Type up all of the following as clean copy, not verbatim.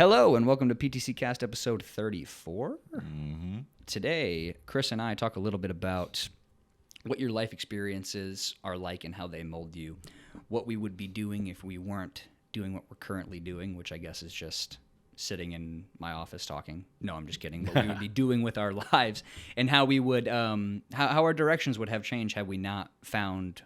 Hello and welcome to PTC Cast episode 34. Mm-hmm. Today, Chris and I talk a little bit about what your life experiences are like and how they mold you, what we would be doing if we weren't doing what we're currently doing, which I guess is just sitting in my office talking. No, I'm just kidding. What we would be doing with our lives and how we would, how our directions would have changed had we not found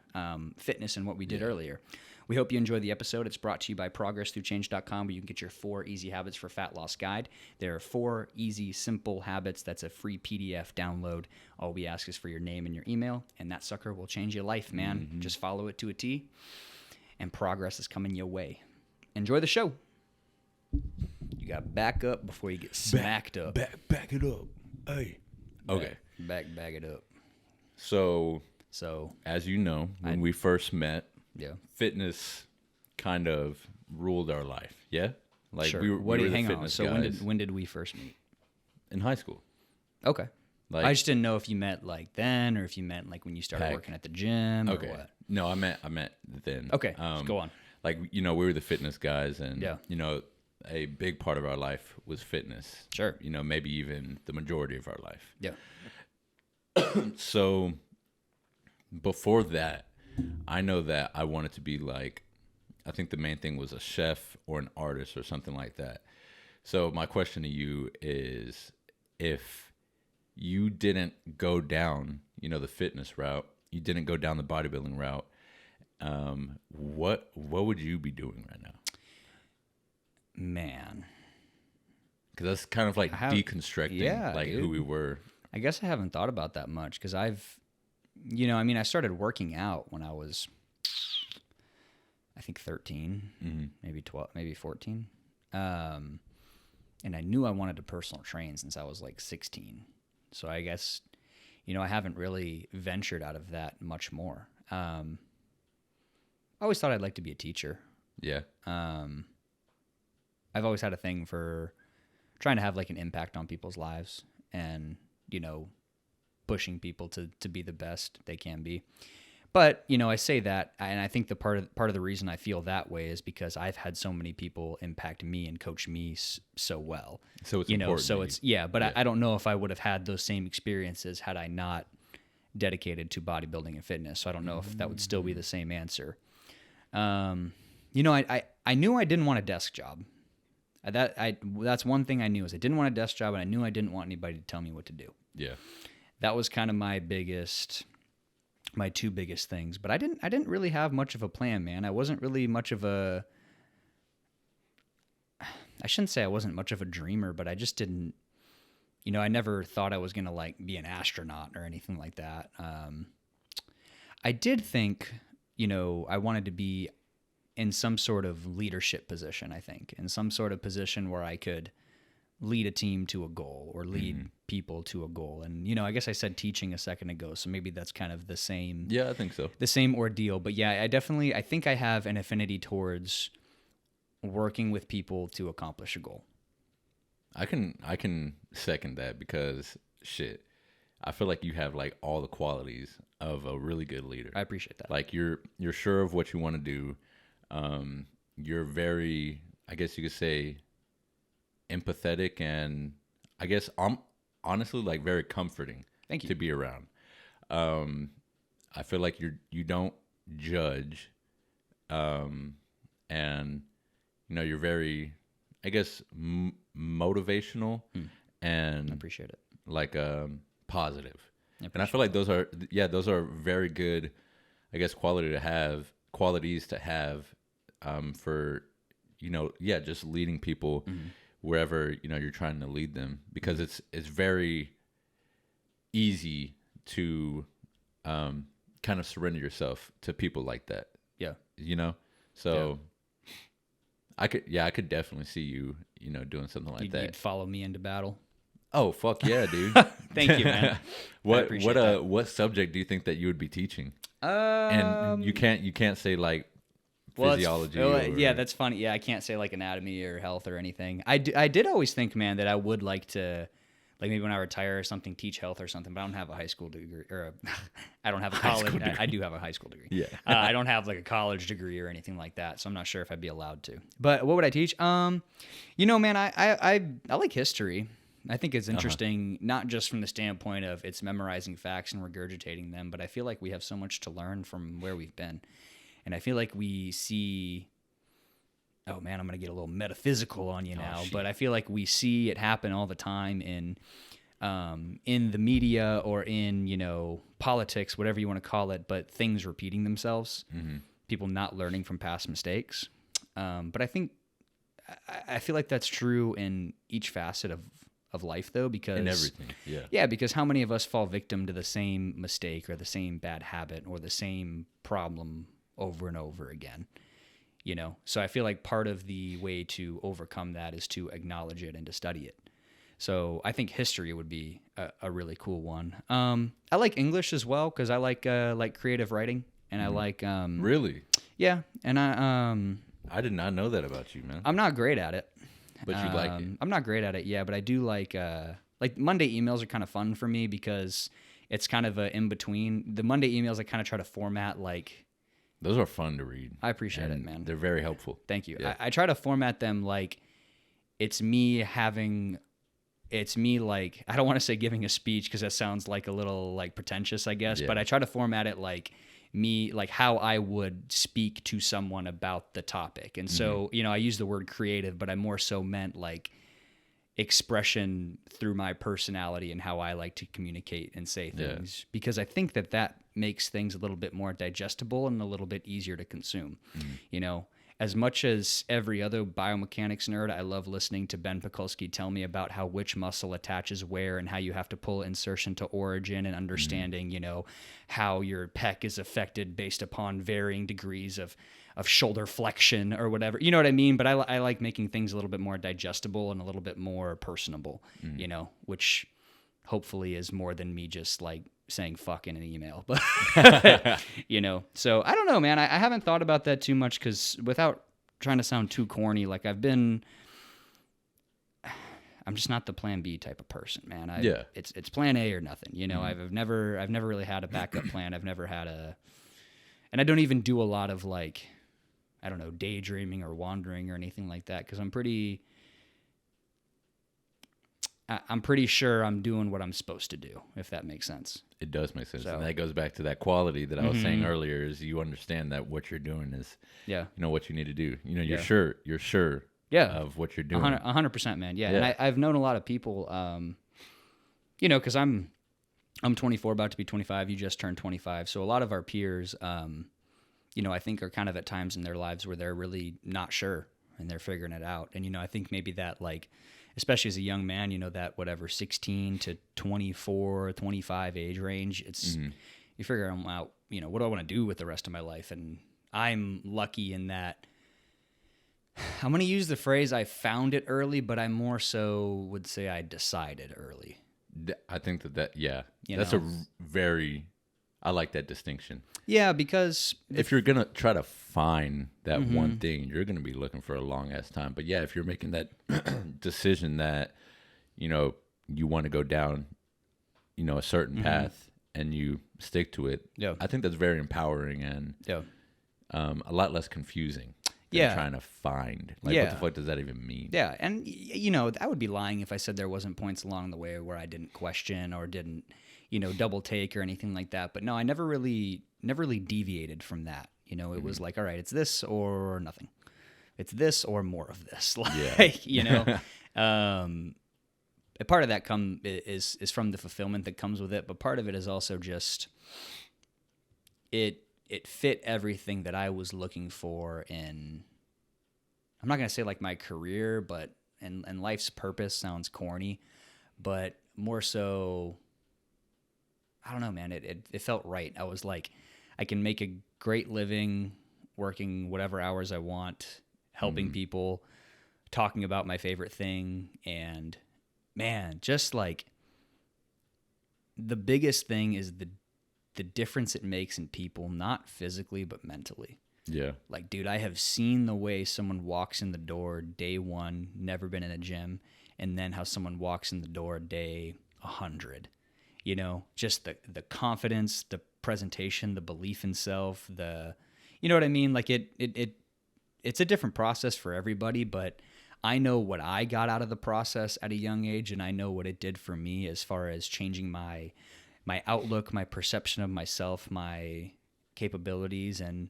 fitness in what we did earlier. We hope you enjoy the episode. It's brought to you by ProgressThroughChange.com, where you can get your 4 easy habits for fat loss guide. There are 4 easy, simple habits. That's a free PDF download. All we ask is for your name and your email, and that sucker will change your life, man. Mm-hmm. Just follow it to a T, and progress is coming your way. Enjoy the show. You got to back up before you get smacked up. Back it up. Hey. Okay. Back it up. So as you know, when we first met, fitness kind of ruled our life. Yeah? Like sure. we were the hang fitness on. So guys. when did we first meet? In high school. Okay. Like, I just didn't know if you met like then or if you met like when you started working at the gym or what. No, I met then. Okay. Go on. Like, we were the fitness guys, and a big part of our life was fitness. Sure. Maybe even the majority of our life. Yeah. So before that, I know that I wanted to be like, I think the main thing was a chef or an artist or something like that. So my question to you is, if you didn't go down, the fitness route, you didn't go down the bodybuilding route, what would you be doing right now? Man. Because that's kind of like deconstructing who we were. I guess I haven't thought about that much because I started working out when I was, I think 13, maybe 12, maybe 14. And I knew I wanted to personal train since I was like 16. So I guess, I haven't really ventured out of that much more. I always thought I'd like to be a teacher. Yeah. I've always had a thing for trying to have like an impact on people's lives and, pushing people to be the best they can be. But, I say that, and I think the part of the reason I feel that way is because I've had so many people impact me and coach me so well. So it's important. I don't know if I would have had those same experiences had I not dedicated to bodybuilding and fitness. So I don't know if that would still be the same answer. I knew I didn't want a desk job. That's one thing I knew is I didn't want a desk job, and I knew I didn't want anybody to tell me what to do. Yeah. That was kind of my two biggest things. But I didn't really have much of a plan, man. I wasn't really much of a, I shouldn't say I wasn't much of a dreamer, but I just didn't, I never thought I was going to like be an astronaut or anything like that. I did think, I wanted to be in some sort of leadership position, I think, in some sort of position where I could lead a team to a goal or lead people to a goal. And, I guess I said teaching a second ago, so maybe that's kind of the same. Yeah, I think so. The same ordeal. But yeah, I think I have an affinity towards working with people to accomplish a goal. I can second that because I feel like you have like all the qualities of a really good leader. I appreciate that. Like you're sure of what you want to do. You're very, I guess you could say, empathetic, and I guess I'm honestly like very comforting. Thank you. To be around. I feel like you don't judge, and you're very, I guess, motivational and I appreciate it. Like positive. And I feel like those are very good, I guess, qualities to have for just leading people wherever you're trying to lead them, because it's very easy to kind of surrender yourself to people like that. So I could definitely see you doing something like that. You'd follow me into battle. Oh, fuck yeah, dude. Thank you, man. What subject do you think that you would be teaching? And you can't say like physiology. Yeah, that's funny. Yeah, I can't say like anatomy or health or anything. I did always think, man, that I would like to like maybe when I retire or something, teach health or something. But I don't have a high school degree, I don't have a college. I do have a high school degree. Yeah. I don't have like a college degree or anything like that, so I'm not sure if I'd be allowed to. But what would I teach? Man, I like history. I think it's interesting, not just from the standpoint of it's memorizing facts and regurgitating them, but I feel like we have so much to learn from where we've been. And I feel like we see, oh man, I'm going to get a little metaphysical on you now, but I feel like we see it happen all the time in the media or in, politics, whatever you want to call it, but things repeating themselves, people not learning from past mistakes. But I feel like that's true in each facet of life, though, because in everything, yeah, because how many of us fall victim to the same mistake or the same bad habit or the same problem over and over again, So I feel like part of the way to overcome that is to acknowledge it and to study it. So I think history would be a really cool one. I like English as well because I like creative writing, and I like really, yeah, and I did not know that about you, man. I'm not great at it. But you like it. I'm not great at it, yeah, but I do like Monday emails are kind of fun for me because it's kind of a in between. The Monday emails I kind of try to format like. Those are fun to read. I appreciate it, man. They're very helpful. Thank you. Yeah. I try to format them like it's me like, I don't want to say giving a speech because that sounds like a little like pretentious, I guess, but I try to format it like me, like how I would speak to someone about the topic. And so, I use the word creative, but I more so meant like expression through my personality and how I like to communicate and say things, because I think that makes things a little bit more digestible and a little bit easier to consume. As much as every other biomechanics nerd, I love listening to Ben Pakulski tell me about how which muscle attaches where and how you have to pull insertion to origin and understanding, how your pec is affected based upon varying degrees of shoulder flexion or whatever. You know what I mean? But I like making things a little bit more digestible and a little bit more personable, which hopefully is more than me just like saying fuck in an email, but so I don't know, man. I haven't thought about that too much because without trying to sound too corny, like I'm just not the plan B type of person, man. It's plan A or nothing, I've never really had a backup plan. I've never had and I don't even do a lot of like, I don't know, daydreaming or wandering or anything like that. Cause I'm pretty sure I'm doing what I'm supposed to do, if that makes sense. It does make sense. So, and that goes back to that quality that I was saying earlier is you understand that what you're doing is, what you need to do. You're sure of what you're doing. 100%, man. Yeah. And I've known a lot of people, cause I'm 24, about to be 25. You just turned 25. So a lot of our peers, I think are kind of at times in their lives where they're really not sure and they're figuring it out. And, I think maybe that like, especially as a young man, that whatever 16 to 24, 25 age range, it's you figure out, what do I want to do with the rest of my life? And I'm lucky in that I'm going to use the phrase I found it early, but I more so would say I decided early. I think that's I like that distinction. Yeah, because if you're going to try to find that one thing, you're going to be looking for a long ass time. But yeah, if you're making that decision that, you want to go down, a certain path and you stick to it, I think that's very empowering and a lot less confusing than trying to find. Like, what the fuck does that even mean? Yeah, and, I would be lying if I said there wasn't points along the way where I didn't question or didn't, double take or anything like that. But no, I never really deviated from that. It was like, all right, it's this or nothing. It's this or more of this. Like, a part of that is from the fulfillment that comes with it, but part of it is also just it fit everything that I was looking for in, I'm not going to say like my career, but and life's purpose sounds corny, but more so, I don't know, man. It felt right. I was like, I can make a great living working whatever hours I want, helping people, talking about my favorite thing. And man, just like the biggest thing is the difference it makes in people, not physically, but mentally. Yeah. Like, dude, I have seen the way someone walks in the door day 1, never been in a gym, and then how someone walks in the door day 100. You know, just the confidence, the presentation, the belief in self, you know what I mean? Like it's a different process for everybody, but I know what I got out of the process at a young age, and I know what it did for me as far as changing my outlook, my perception of myself, my capabilities. And,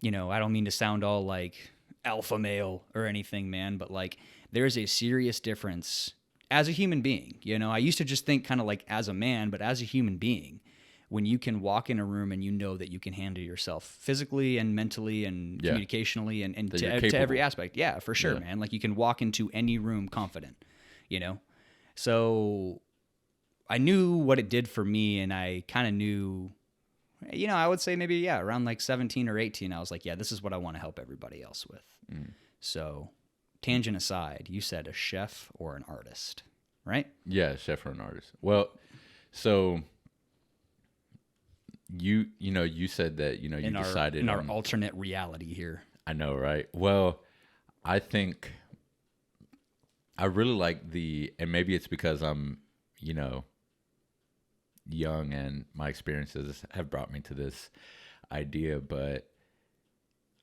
you know, I don't mean to sound all like alpha male or anything, man, but like there's a serious difference as a human being. You know, I used to just think kind of like as a man, but as a human being, when you can walk in a room and you know that you can handle yourself physically and mentally and communicationally and to every aspect. Yeah, for sure, man. Like you can walk into any room confident, you know? So I knew what it did for me, and I kind of knew, you know, I would say maybe, around like 17 or 18, I was like, yeah, this is what I want to help everybody else with. So tangent aside, you said a chef or an artist, right? Yeah, a chef or an artist. Well, so you said that, you decided in our alternate reality here. I know, right? Well, I think I really like and maybe it's because I'm, young and my experiences have brought me to this idea, but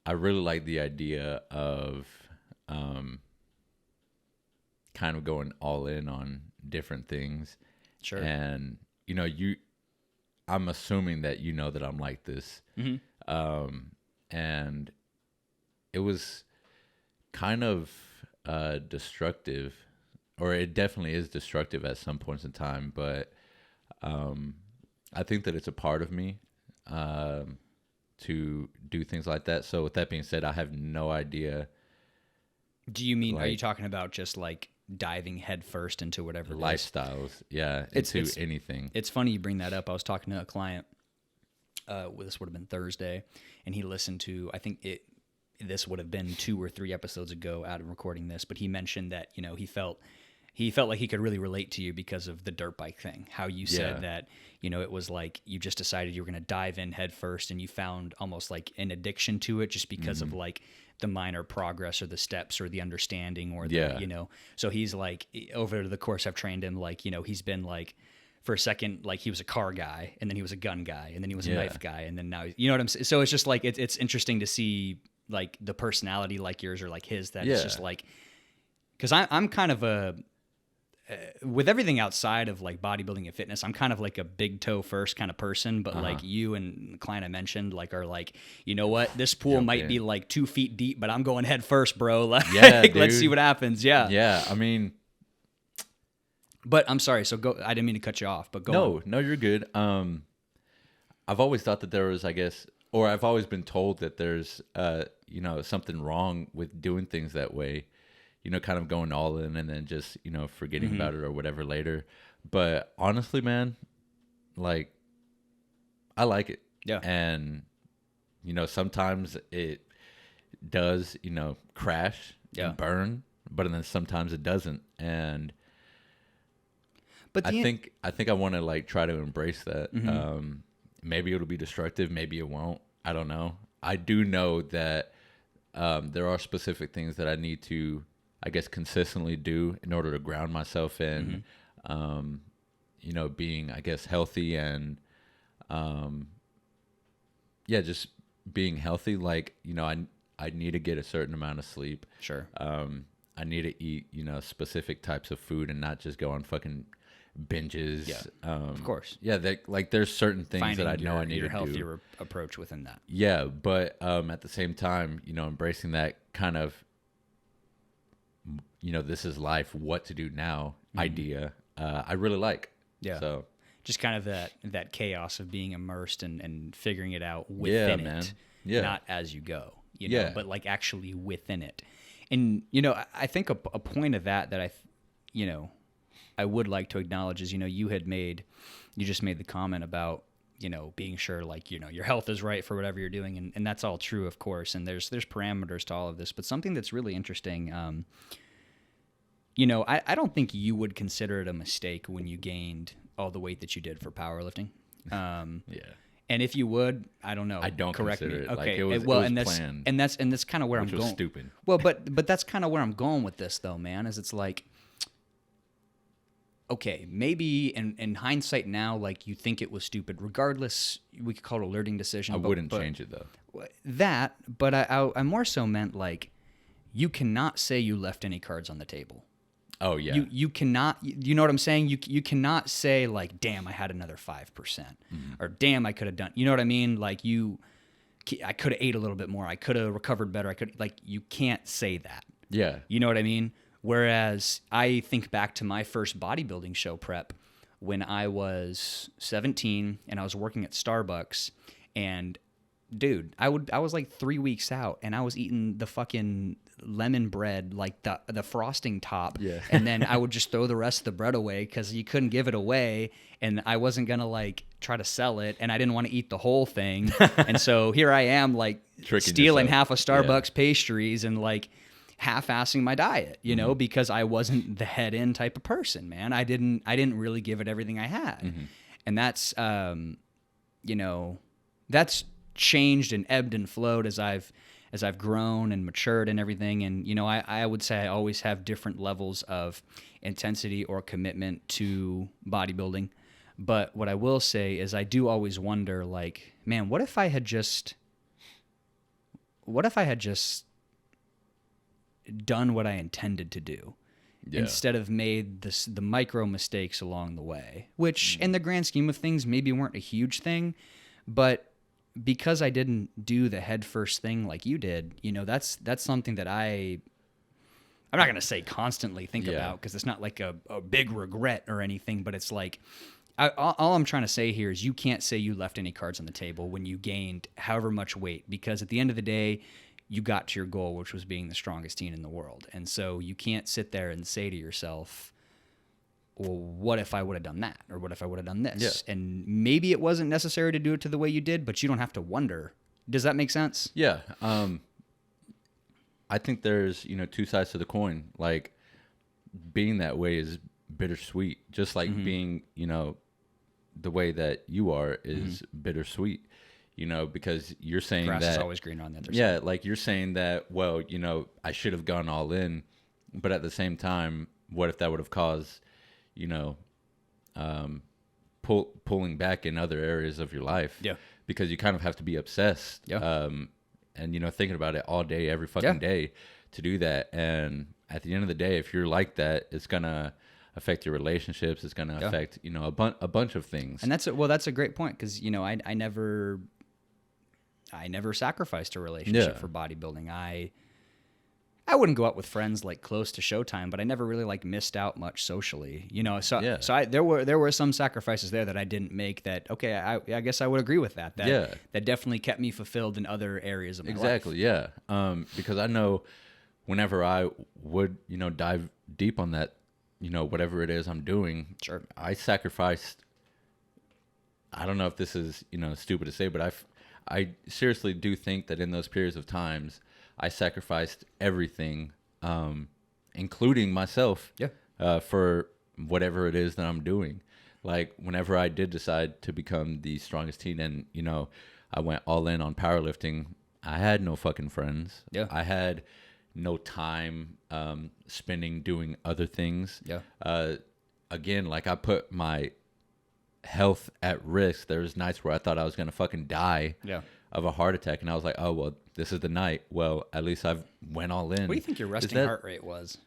I really like the idea of kind of going all in on different things. Sure. And, I'm assuming that that I'm like this. And it was kind of destructive, or it definitely is destructive at some points in time, but I think that it's a part of me to do things like that. So with that being said, I have no idea. Do you mean, are you talking about just like diving headfirst into whatever lifestyles? Yeah, into anything. It's funny you bring that up. I was talking to a client, this would have been Thursday, and he listened to, I think this would have been 2 or 3 episodes ago out of recording this, but he mentioned that, he felt like he could really relate to you because of the dirt bike thing. How you said that, it was like you just decided you were going to dive in head first, and you found almost like an addiction to it just because of like the minor progress or the steps or the understanding or the, so he's like, over the course I've trained him, like, he's been like, for a second, like he was a car guy, and then he was a gun guy, and then he was a knife guy. And then now, you know what I'm saying? So it's just like, it's interesting to see like the personality like yours or like his, that it's just like, cause I'm kind of with everything outside of like bodybuilding and fitness, I'm kind of like a big toe first kind of person, but like you and the client I mentioned, like are like, you know what, this pool might be like 2 feet deep, but I'm going head first, bro. Like, let's see what happens. Yeah. I mean, but I'm sorry. So go, I didn't mean to cut you off, but go on. No, you're good. I've always thought that there was, I guess, or I've always been told that there's, something wrong with doing things that way. Kind of going all in and then just, forgetting about it or whatever later. But honestly, man, like, I like it. Yeah. And, sometimes it does, crash and burn, but then sometimes it doesn't. And but I think I want to like try to embrace that. Maybe it'll be destructive. Maybe it won't. I don't know. I do know that there are specific things that I need to, I guess, consistently do in order to ground myself in, being, I guess, healthy and, just being healthy. Like, I need to get a certain amount of sleep. Sure. I need to eat, specific types of food and not just go on fucking binges. Yeah, of course. Yeah, there's certain things Finding that I know I need to do. Your healthier approach within that. Yeah, but at the same time, embracing that kind of, this is life, what to do now idea, I really like. Yeah. So just kind of that chaos of being immersed and figuring it out within it. Yeah. Not as you go, but like actually within it. And, I think a point of that I would like to acknowledge is, you just made the comment about, being sure like, your health is right for whatever you're doing. And that's all true, of course. And there's parameters to all of this, but something that's really interesting, I don't think you would consider it a mistake when you gained all the weight that you did for powerlifting. And if you would, I don't know. I don't correct consider me. it. Okay. Like, it was planned. And that's kind of where I'm which going. was stupid. Well, but that's kind of where I'm going with this though, man. Is it's like, okay, maybe in hindsight now, like you think it was stupid. Regardless, we could call it a learning decision. I wouldn't change it though. But I more so meant like, you cannot say you left any cards on the table. Oh yeah. You cannot. You know what I'm saying? You cannot say like, damn, I had another 5%, or damn, I could have done. You know what I mean? Like I could have ate a little bit more. I could have recovered better. You can't say that. Yeah. You know what I mean? Whereas I think back to my first bodybuilding show prep when I was 17 and I was working at Starbucks, and dude, I was like 3 weeks out and I was eating the fucking lemon bread, like the frosting top. Yeah. And then I would just throw the rest of the bread away because you couldn't give it away. And I wasn't going to like try to sell it. And I didn't want to eat the whole thing. And so here I am like stealing half of Starbucks pastries and like half-assing my diet, you know, because I wasn't the head in type of person, man. I didn't really give it everything I had. And that's, you know, that's changed and ebbed and flowed as I've grown and matured and everything. And, you know, I would say I always have different levels of intensity or commitment to bodybuilding. But what I will say is I do always wonder, like, man, what if I had just done what I intended to do instead of made the micro mistakes along the way, which in the grand scheme of things maybe weren't a huge thing, but because I didn't do the head first thing like you did, you know, that's something that I'm not going to say constantly think about, because it's not like a big regret or anything, but it's like, all I'm trying to say here is you can't say you left any cards on the table when you gained however much weight, because at the end of the day, you got to your goal, which was being the strongest teen in the world. And so you can't sit there and say to yourself, well, what if I would have done that? Or what if I would have done this? Yeah. And maybe it wasn't necessary to do it to the way you did, but you don't have to wonder. Does that make sense? Yeah. I think there's, you know, two sides to the coin. Like, being that way is bittersweet. Just like being, you know, the way that you are is bittersweet. You know, because you're saying grass that is always greener on the other side. Yeah, like you're saying that, well, you know, I should have gone all in, but at the same time, what if that would have caused, you know, pulling back in other areas of your life? Yeah. Because you kind of have to be obsessed. Yeah. And, you know, thinking about it all day, every fucking day to do that. And at the end of the day, if you're like that, it's going to affect your relationships. It's going to affect, you know, a bunch of things. And that's a great point, because, you know, I never sacrificed a relationship for bodybuilding. I wouldn't go out with friends like close to showtime, but I never really like missed out much socially, you know. So there were some sacrifices there that I didn't make. That I guess I would agree with that. That definitely kept me fulfilled in other areas of my life. Exactly, yeah. Because I know whenever I would, you know, dive deep on that, you know, whatever it is I'm doing, I sacrificed. I don't know if this is, you know, stupid to say, but I seriously do think that in those periods of times, I sacrificed everything, including myself, for whatever it is that I'm doing. Like, whenever I did decide to become the strongest teen and, you know, I went all in on powerlifting, I had no fucking friends. Yeah. I had no time spending doing other things. Yeah. Again, like, I put my health at risk. There was nights where I thought I was gonna fucking die of a heart attack, and I was like, oh well, this is the night. Well, at least I've went all in. What do you think your resting heart rate was?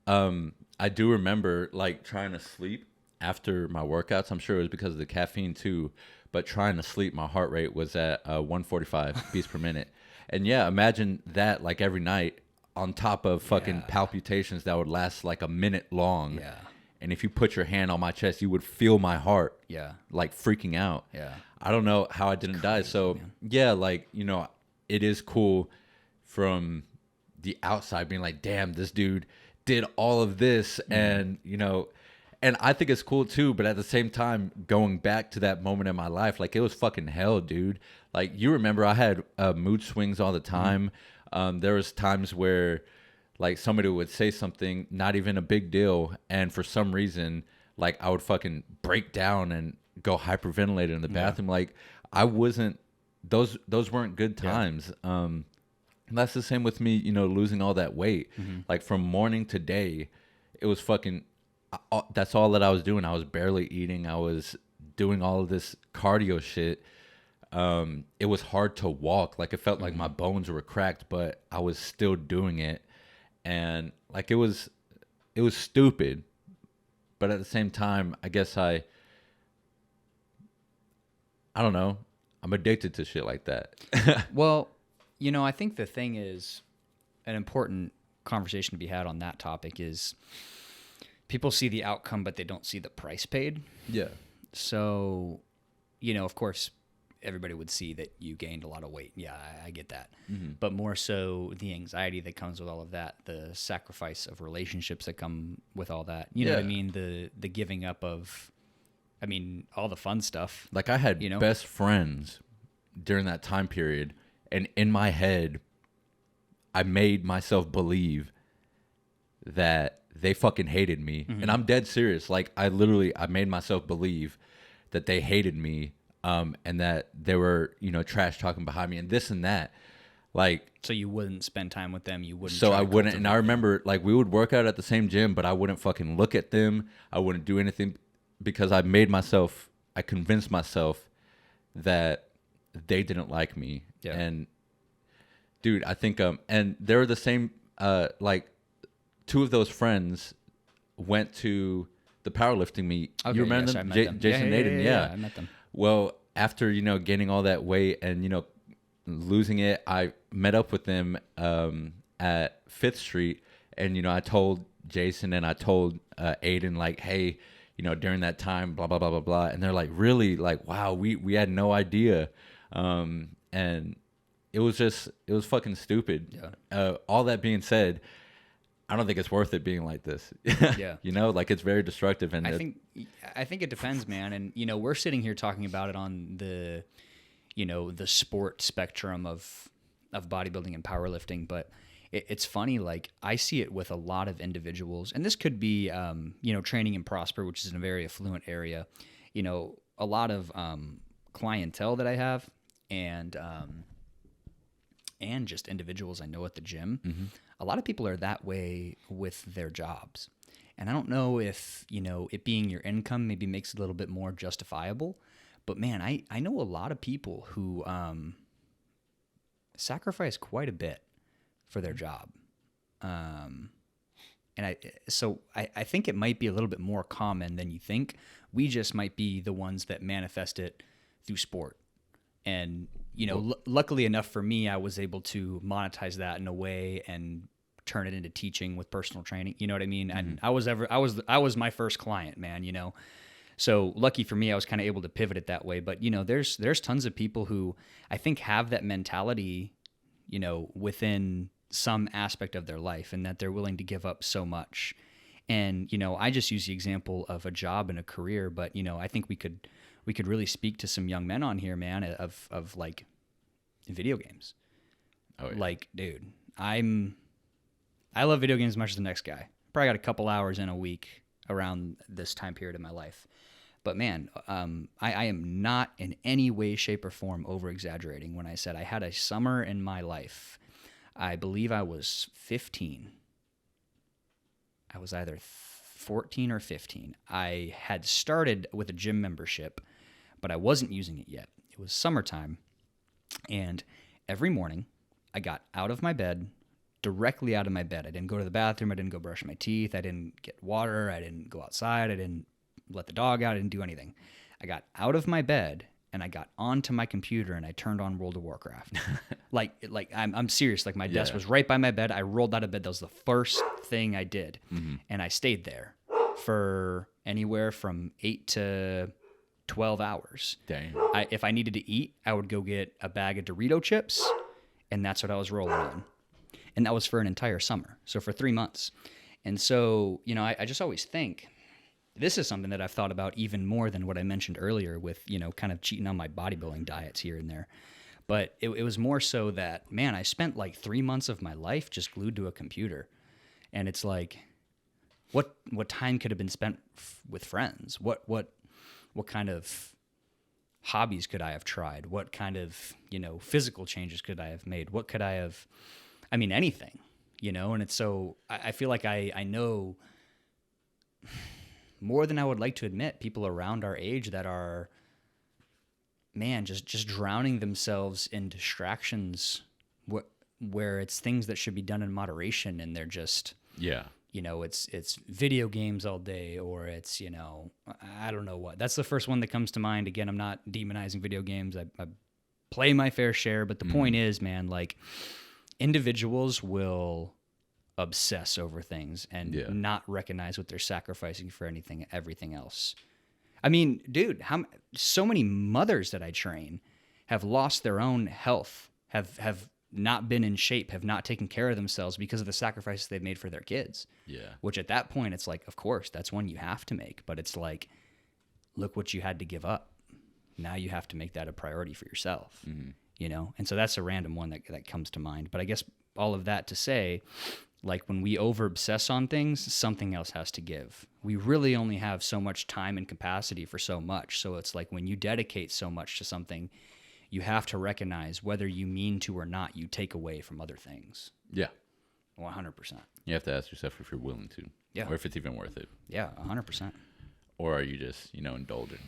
I do remember like trying to sleep after my workouts. I'm sure it was because of the caffeine too, but trying to sleep, my heart rate was at 145 beats per minute. And yeah, imagine that, like, every night on top of fucking palpitations that would last like a minute long. Yeah. And if you put your hand on my chest, you would feel my heart, like, freaking out. Yeah. I don't know how I didn't die. So, yeah, like, you know, it is cool from the outside being like, damn, this dude did all of this. And, you know, and I think it's cool too. But at the same time, going back to that moment in my life, like, it was fucking hell, dude. Like, you remember I had mood swings all the time. There was times where, like, somebody would say something, not even a big deal, and for some reason, like, I would fucking break down and go hyperventilate in the bathroom. Like, I wasn't. Those weren't good times. And that's the same with me. You know, losing all that weight. Like from morning to day, it was fucking. That's all that I was doing. I was barely eating. I was doing all of this cardio shit. It was hard to walk. Like it felt like my bones were cracked, but I was still doing it, and like it was stupid. But at the same time, I guess I don't know. I'm addicted to shit like that. Well, you know, I think the thing is, an important conversation to be had on that topic is people see the outcome, but they don't see the price paid. Yeah. So, you know, of course, everybody would see that you gained a lot of weight. Yeah, I get that. But more so the anxiety that comes with all of that, the sacrifice of relationships that come with all that. You know what I mean? The giving up of, I mean, all the fun stuff. Like I had you know? best friends during that time period, and in my head, I made myself believe that they fucking hated me. And I'm dead serious. Like I made myself believe that they hated me, and that they were, you know, trash talking behind me and this and that. Like, So you wouldn't spend time with them. You wouldn't. so try I to wouldn't, and I cultivate them. remember like we would work out at the same gym, but I wouldn't fucking look at them. I wouldn't do anything because I convinced myself that they didn't like me. Yeah. And dude, I think, and they're the same, like two of those friends went to the powerlifting meet. Okay, You remember yes, them? I met them. Jason Naden, yeah. I met them. Well, after, you know, gaining all that weight and, you know, losing it, I met up with them at 5th Street. And, you know, I told Jason and I told Aiden, like, hey, you know, during that time, blah, blah, blah, blah, blah. And they're like, really? Like, wow, we had no idea. And it was fucking stupid. Yeah. All that being said, I don't think it's worth it being like this. Yeah. You know, like it's very destructive. And I think it depends, man. And you know, we're sitting here talking about it on the, you know, the sport spectrum of bodybuilding and powerlifting, but it's funny. Like I see it with a lot of individuals, and this could be, you know, training in Prosper, which is in a very affluent area. You know, a lot of clientele that I have, and just individuals I know at the gym. A lot of people are that way with their jobs. And I don't know if, you know, it being your income maybe makes it a little bit more justifiable. But man, I know a lot of people who sacrifice quite a bit for their job. And I think it might be a little bit more common than you think. We just might be the ones that manifest it through sport. And, you know, luckily enough for me, I was able to monetize that in a way and turn it into teaching with personal training. You know what I mean? And I was my first client, man, you know? So lucky for me, I was kind of able to pivot it that way. But, you know, there's tons of people who I think have that mentality, you know, within some aspect of their life, and that they're willing to give up so much. And, you know, I just use the example of a job and a career, but, you know, I think we could really speak to some young men on here, man, of like video games. Oh, yeah. Like, dude, I love video games as much as the next guy. Probably got a couple hours in a week around this time period of my life. But man, I am not in any way, shape, or form over-exaggerating when I said I had a summer in my life. I believe I was 15. I was either 14 or 15. I had started with a gym membership, but I wasn't using it yet. It was summertime, and every morning I got out of my bed, directly out of my bed. I didn't go to the bathroom. I didn't go brush my teeth. I didn't get water. I didn't go outside. I didn't let the dog out. I didn't do anything. I got out of my bed and I got onto my computer and I turned on World of Warcraft. like I'm serious. Like my desk was right by my bed. I rolled out of bed. That was the first thing I did. And I stayed there for anywhere from 8 to 12 hours. Dang. If I needed to eat, I would go get a bag of Dorito chips, and that's what I was rolling on. And that was for an entire summer, so for 3 months. And so, you know, I just always think, this is something that I've thought about even more than what I mentioned earlier with, you know, kind of cheating on my bodybuilding diets here and there. But it was more so that, man, I spent like 3 months of my life just glued to a computer. And it's like, what time could have been spent with friends? What kind of hobbies could I have tried? What kind of, physical changes could I have made? What could I have, anything, and it's so, I feel like I know more than I would like to admit, people around our age that are, man, just drowning themselves in distractions where it's things that should be done in moderation, and they're just, it's video games all day, or it's, I don't know what. That's the first one that comes to mind. Again, I'm not demonizing video games. I play my fair share, but the point is, man, like, individuals will obsess over things and not recognize what they're sacrificing for everything else. Dude, so many mothers that I train have lost their own health, have not been in shape, have not taken care of themselves because of the sacrifices they've made for their kids. Yeah. Which at that point, it's like, of course, that's one you have to make. But it's like, look what you had to give up. Now you have to make that a priority for yourself. And so that's a random one that comes to mind. But I guess all of that to say, like, when we over obsess on things, something else has to give. We really only have so much time and capacity for so much. So it's like, when you dedicate so much to something, you have to recognize, whether you mean to or not, you take away from other things. Yeah. 100%. You have to ask yourself if you're willing to. Yeah. Or if it's even worth it. Yeah, 100%. Or are you just, indulging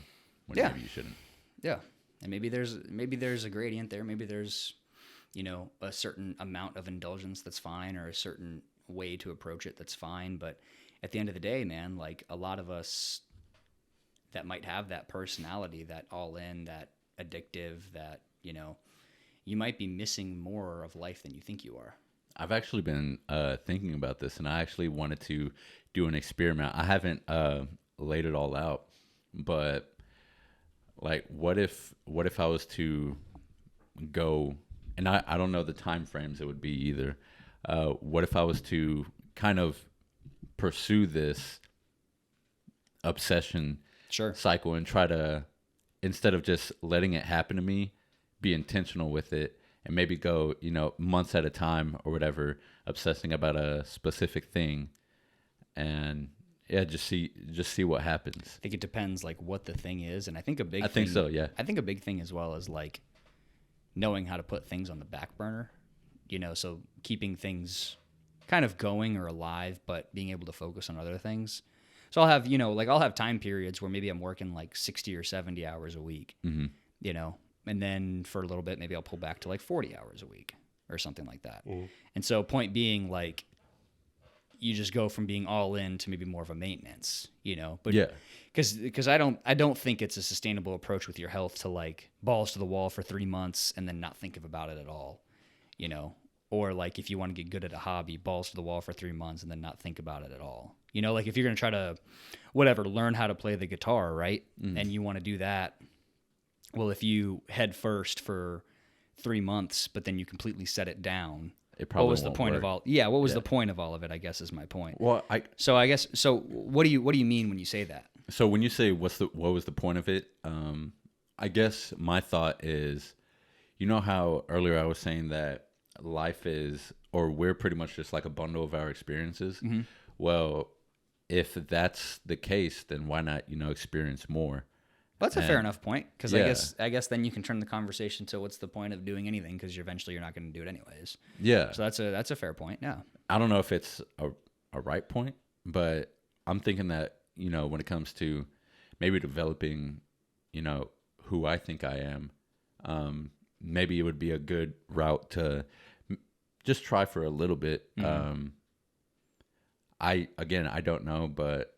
when maybe you shouldn't? Yeah. And maybe there's a gradient there. Maybe there's, a certain amount of indulgence that's fine, or a certain way to approach it that's fine. But at the end of the day, man, like, a lot of us that might have that personality, that all in, that addictive, that, you might be missing more of life than you think you are. I've actually been thinking about this, and I actually wanted to do an experiment. I haven't laid it all out, but like, what if I was to go, and I don't know the time frames it would be either. What if I was to kind of pursue this obsession cycle and try to, instead of just letting it happen to me, be intentional with it, and maybe go, months at a time or whatever, obsessing about a specific thing, and just see what happens. I think it depends, like, what the thing is, and I think I think so, yeah. I think a big thing as well is, like, knowing how to put things on the back burner, so keeping things kind of going or alive, but being able to focus on other things. So I'll have, I'll have time periods where maybe I'm working like 60 or 70 hours a week, and then for a little bit, maybe I'll pull back to like 40 hours a week or something like that. And so point being, like, you just go from being all in to maybe more of a maintenance, but because I don't think it's a sustainable approach with your health to, like, balls to the wall for 3 months and then not think about it at all, or like, if you want to get good at a hobby, balls to the wall for 3 months and then not think about it at all. Like, if you're going to try to learn how to play the guitar, right? And you want to do that. Well, if you head first for 3 months, but then you completely set it down, it probably what was the won't point work. of all? Yeah, what was the point of all of it? I guess is my point. Well, So what do you mean when you say that? So when you say what was the point of it? I guess my thought is, how earlier I was saying that life is, or we're pretty much just like a bundle of our experiences. Well, if that's the case, then why not, experience more? That's a fair enough point, because I guess then you can turn the conversation to, what's the point of doing anything, because eventually you're not going to do it anyways. Yeah. So that's a fair point. Yeah. I don't know if it's a right point, but I'm thinking that, when it comes to maybe developing, who I think I am, maybe it would be a good route to just try for a little bit. I don't know, but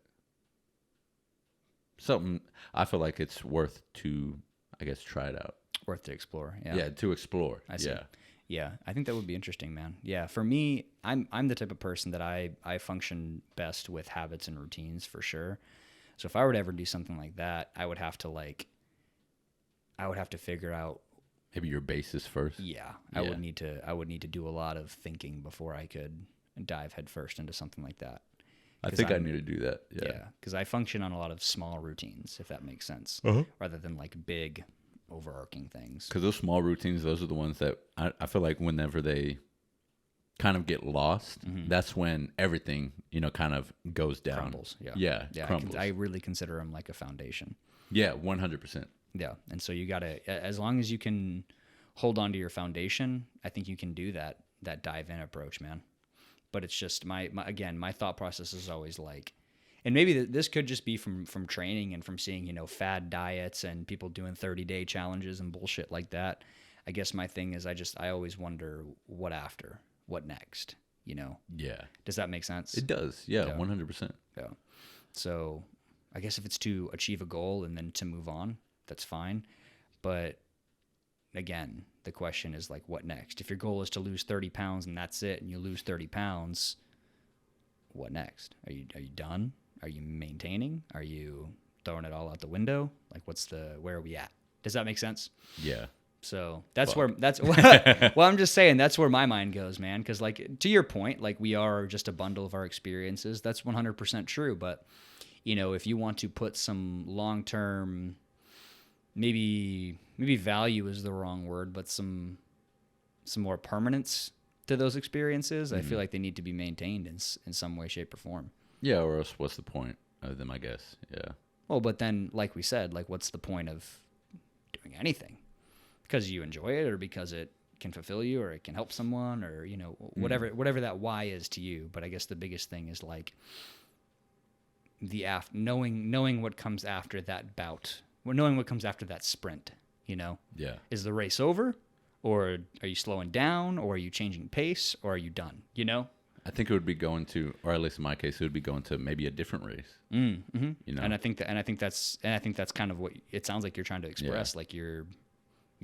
something I feel like it's worth to, I guess, try it out. Worth to explore. Yeah. Yeah, to explore. I see. Yeah, I think that would be interesting, man. Yeah, for me, I'm the type of person that I function best with habits and routines, for sure. So if I were to ever do something like that, I would have to figure out maybe your basis first. Yeah, I would need to do a lot of thinking before I could dive headfirst into something like that. I think I need to do that. Yeah, because I function on a lot of small routines, if that makes sense, rather than like big, overarching things. Because those small routines, those are the ones that I feel like whenever they kind of get lost, that's when everything, kind of goes down. Crumbles. Yeah. Crumbles. I really consider them like a foundation. Yeah, 100%. Yeah. And so you got to, as long as you can hold on to your foundation, I think you can do that dive in approach, man. But it's just my thought process is always like, and maybe this could just be from training and from seeing, fad diets and people doing 30-day challenges and bullshit like that. I guess my thing is I always wonder what after, what next, Yeah. Does that make sense? It does. Yeah. 100%. Yeah. So I guess if it's to achieve a goal and then to move on, that's fine. But again, the question is like, what next? If your goal is to lose 30 pounds and that's it, and you lose 30 pounds, what next? Are you done? Are you maintaining? Are you throwing it all out the window? Like, where are we at? Does that make sense? Yeah. So well, I'm just saying that's where my mind goes, man. Cause like, to your point, like we are just a bundle of our experiences. That's 100% true. But if you want to put some long-term, maybe value is the wrong word, but some more permanence to those experiences, I feel like they need to be maintained in some way, shape, or form. Yeah, or else what's the point of them, I guess. Yeah. Well, but then, like we said, like what's the point of doing anything? Because you enjoy it, or because it can fulfill you, or it can help someone, or whatever that why is to you. But I guess the biggest thing is like knowing what comes after that bout, or knowing what comes after that sprint. Yeah. Is the race over, or are you slowing down, or are you changing pace, or are you done? I think it would be going to, or at least in my case, it would be going to maybe a different race. Mm-hmm. And I think that's kind of what it sounds like you're trying to express. Yeah. Like you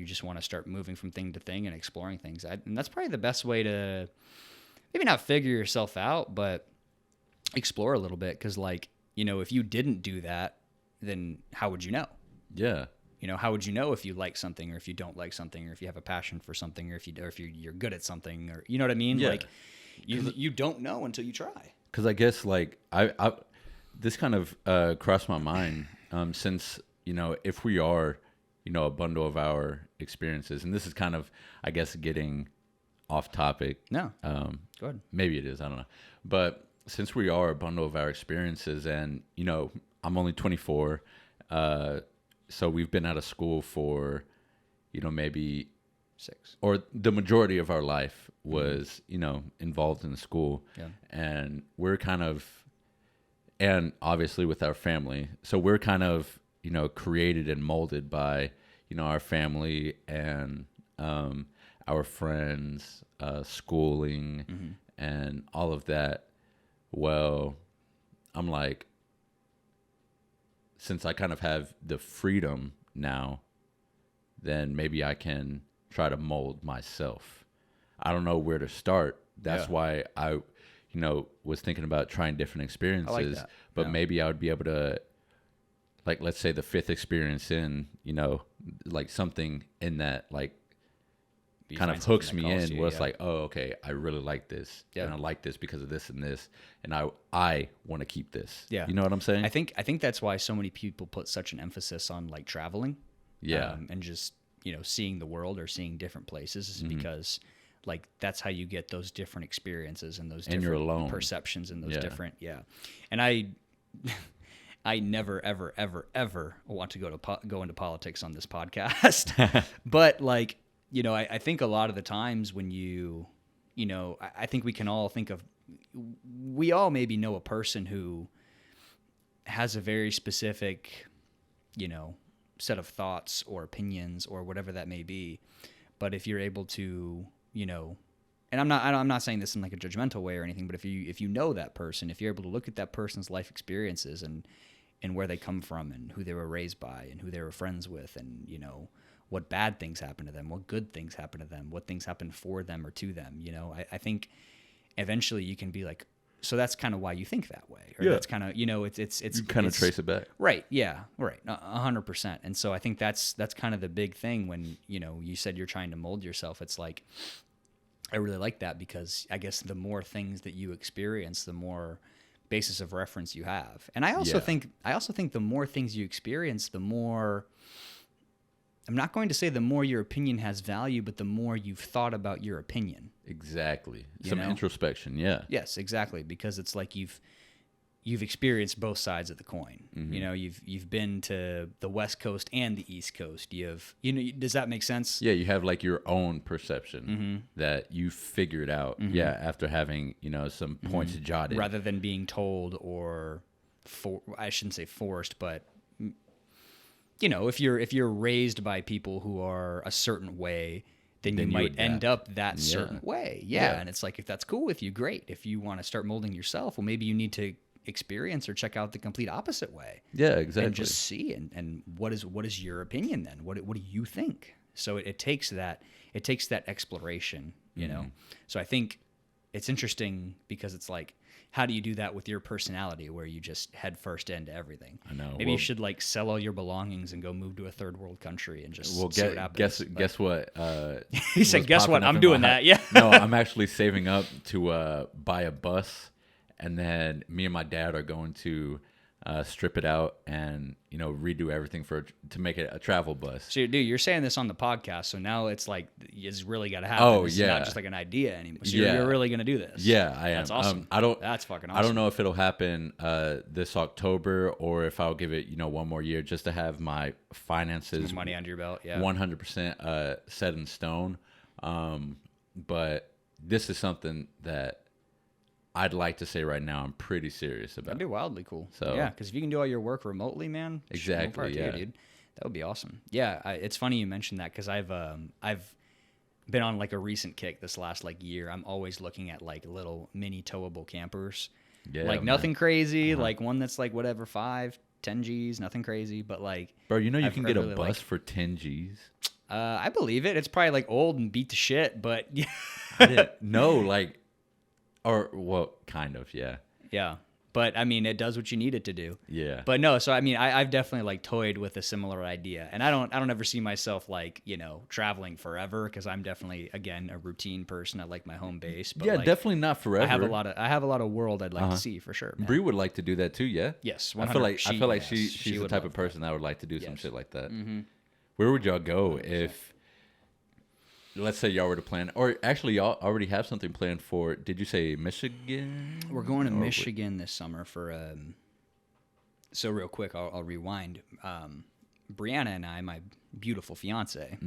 just want to start moving from thing to thing and exploring things. And that's probably the best way to maybe not figure yourself out, but explore a little bit. Because if you didn't do that, then how would you know? Yeah. How would you know if you like something, or if you don't like something, or if you have a passion for something, or if you're good at something, or you know what I mean? Yeah. Like you don't know until you try. Because I guess like I this kind of crossed my mind since if we are a bundle of our experiences, and this is kind of, I guess, getting off topic. No. Go ahead. Maybe it is. I don't know. But since we are a bundle of our experiences, and I'm only 24, so we've been out of school for maybe 6, or the majority of our life was involved in school. Yeah. And we're kind of, and obviously with our family, so we're kind of created and molded by our family and our friends, schooling, and all of that. Well, I'm like, since I kind of have the freedom now, then maybe I can try to mold myself. I don't know where to start. That's why I, was thinking about trying different experiences. I like that. But maybe I would be able to, like, let's say the 5th experience in, like something in that, like, kind of hooks me in, where it's like, oh, okay, I really like this, and I like this because of this and this, and I want to keep this. Yeah, you know what I'm saying? I think that's why so many people put such an emphasis on like traveling, and just seeing the world or seeing different places, is because like that's how you get those different experiences and those different you're alone. Perceptions and those different and I never ever ever ever want to go into politics on this podcast, but like. I think a lot of the times when I think we can all think of, we all maybe know a person who has a very specific, set of thoughts or opinions or whatever that may be. But if you're able to, and I'm not saying this in like a judgmental way or anything, but if you know that person, if you're able to look at that person's life experiences and where they come from and who they were raised by and who they were friends with, and what bad things happen to them, what good things happen to them, what things happen for them or to them. I think eventually you can be like, so that's kind of why you think that way. Or that's kind of, it's you kind of trace it back. Right. Yeah. Right. 100%. And so I think that's kind of the big thing when, you said you're trying to mold yourself. It's like, I really like that, because I guess the more things that you experience, the more basis of reference you have. And I also think the more things you experience, the more, I'm not going to say the more your opinion has value, but the more you've thought about your opinion. Exactly. Some introspection, yeah. Yes, exactly. Because it's like you've experienced both sides of the coin. Mm-hmm. You know, you've been to the West Coast and the East Coast. Does that make sense? Yeah, you have like your own perception that you figured out. Yeah, after having some points jotted, Rather than being told or I shouldn't say forced, but if you're raised by people who are a certain way, then you might end up that certain way. Yeah. And it's like, if that's cool with you, great. If you want to start molding yourself, well, maybe you need to experience or check out the complete opposite way. Yeah, exactly. And just see and what is your opinion then? What do you think? So it takes that exploration, you know. So I think it's interesting because it's like, how do you do that with your personality where you just head first into everything? I know. Maybe you should like sell all your belongings and go move to a third world country and just see what happens. Guess what? He said, guess what? I'm doing that. Yeah. No, I'm actually saving up to buy a bus, and then me and my dad are going to strip it out and redo everything to make it a travel bus. So, dude, you're saying this on the podcast, so now it's like it's really got to happen. Oh, it's yeah. not just like an idea anymore. So you're really going to do this. Yeah, I am. That's awesome. That's fucking awesome. I don't know if it'll happen this October or if I'll give it one more year just to have my finances, some money under your belt. Yeah, 100% set in stone. But this is something that I'd like to say right now I'm pretty serious about. That'd be wildly cool. So yeah, because if you can do all your work remotely, man, exactly, yeah, dude, that would be awesome. Yeah, it's funny you mentioned that because I've been on like a recent kick this last like year. I'm always looking at like little mini towable campers, like nothing crazy, like one that's like whatever 5-10 G's, nothing crazy, but like bro, you can get a bus for 10 G's. I believe it. It's probably like old and beat to shit, but I didn't know like. Or, well, kind of, yeah. Yeah. But, I mean, it does what you need it to do. Yeah. But, no, so, I mean, I've definitely, like, toyed with a similar idea. And I don't ever see myself, like, traveling forever because I'm definitely, again, a routine person. I like my home base. But, yeah, like, definitely not forever. I have a lot of world I'd like to see, for sure, man. Bree would like to do that, too, yeah? Yes, 100%. I feel like she's the type of person that would like to do some shit like that. Mm-hmm. Where would y'all go if... Let's say y'all were to plan, or actually y'all already have something planned for, did you say Michigan? We're going to Michigan this summer for, so real quick, I'll rewind. Brianna and I, my beautiful fiance,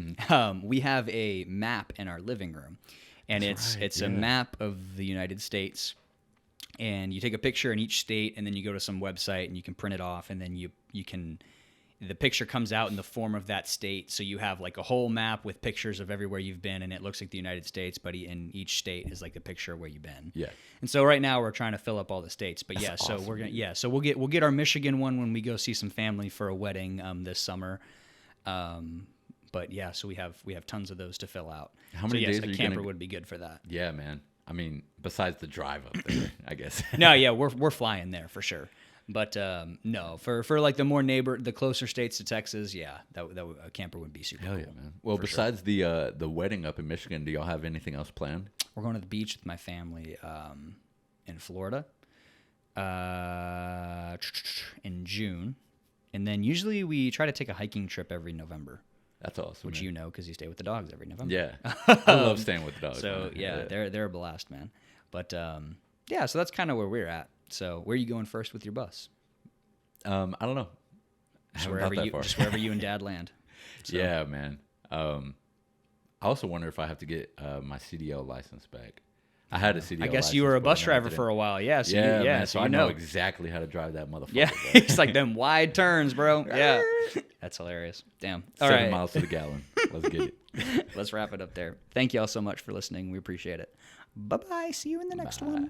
we have a map in our living room, and it's a map of the United States, and you take a picture in each state, and then you go to some website, and you can print it off, and then you can... The picture comes out in the form of that state, so you have like a whole map with pictures of everywhere you've been, and it looks like the United States, but in each state is like a picture of where you've been. Yeah. And so right now we're trying to fill up all the states, but That's so awesome, we're gonna so we'll get our Michigan one when we go see some family for a wedding this summer. But yeah, so we have tons of those to fill out. How many days a are you camper would be good for that. Yeah, man. I mean, besides the drive up there, I guess. No, yeah, we're flying there for sure. But no, for like the closer states to Texas, yeah, that a camper would be super cool. Yeah, man. Well, besides the wedding up in Michigan, do y'all have anything else planned? We're going to the beach with my family in Florida in June, and then usually we try to take a hiking trip every November. That's awesome, which man. you know because you stay with the dogs every November. Yeah, I love staying with the dogs. So man. they're a blast, man. But yeah, so that's kind of where we're at. So where are you going first with your bus? I don't know. Just wherever you and Dad land. So. Yeah, man. I also wonder if I have to get my CDL license back. I had a CDL license. I guess you were a bus driver for a while. Yeah, so man, so I know exactly how to drive that motherfucker. Yeah, it's like them wide turns, bro. Yeah. That's hilarious. Damn. All 7 right. miles to the gallon. Let's get it. Let's wrap it up there. Thank you all so much for listening. We appreciate it. Bye-bye. See you in the next one.